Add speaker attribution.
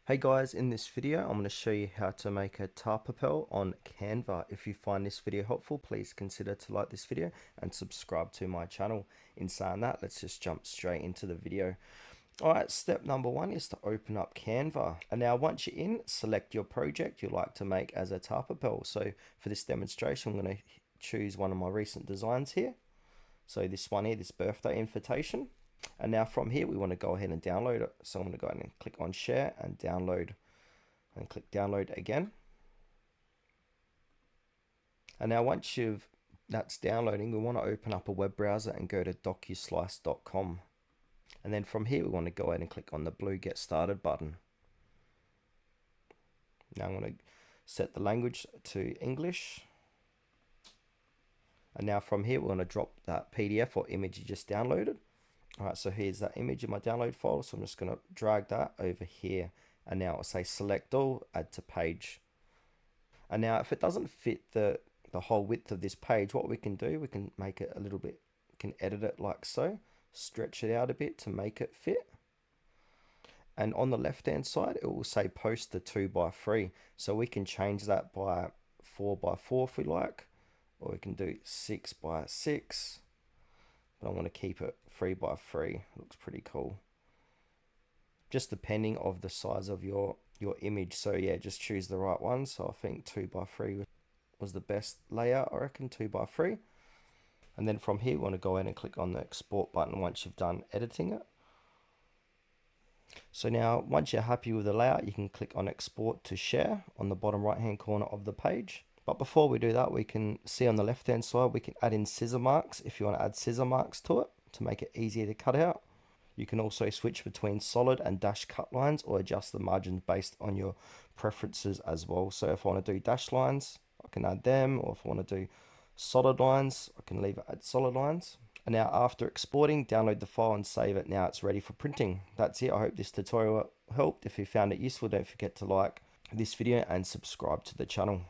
Speaker 1: Hey guys, in this video I'm going to show you how to make a Tarpapel on Canva. If you find this video helpful, please consider to like this video and subscribe to my channel. In saying that, let's just jump straight into the video. Alright, step number one is to open up Canva. And now once you're in, select your project you'd like to make as a Tarpapel. So for this demonstration, I'm going to choose one of my recent designs here. So this one here, this birthday invitation. And now from here, we want to go ahead and download it. So I'm going to go ahead and click on share and download and click download again. And now once that's downloading, we want to open up a web browser and go to docuslice.com. And then from here, we want to go ahead and click on the blue get started button. Now I'm going to set the language to English. And now from here, we're going to drop that PDF or image you just downloaded. Alright, so here's that image in my download file, so I'm just going to drag that over here, and now I'll say select all, add to page. And now if it doesn't fit the whole width of this page, what we can do, we can make it a little bit, we can edit it like so, stretch it out a bit to make it fit. And on the left hand side, it will say post to 2x3, so we can change that by 4x4 if we like, or we can do 6x6. But I want to keep it 3x3. Looks pretty cool. Just depending of the size of your image. So yeah, just choose the right one. So I think 2x3 was the best layout. I reckon 2x3. And then from here, we want to go ahead and click on the export button once you've done editing it. So now, once you're happy with the layout, you can click on export to share on the bottom right hand corner of the page. But before we do that, we can see on the left hand side, we can add in scissor marks if you want to add scissor marks to it to make it easier to cut out. You can also switch between solid and dash cut lines or adjust the margins based on your preferences as well. So if I want to do dash lines, I can add them, or if I want to do solid lines, I can leave it at solid lines. And now after exporting, download the file and save it. Now it's ready for printing. That's it. I hope this tutorial helped. If you found it useful, don't forget to like this video and subscribe to the channel.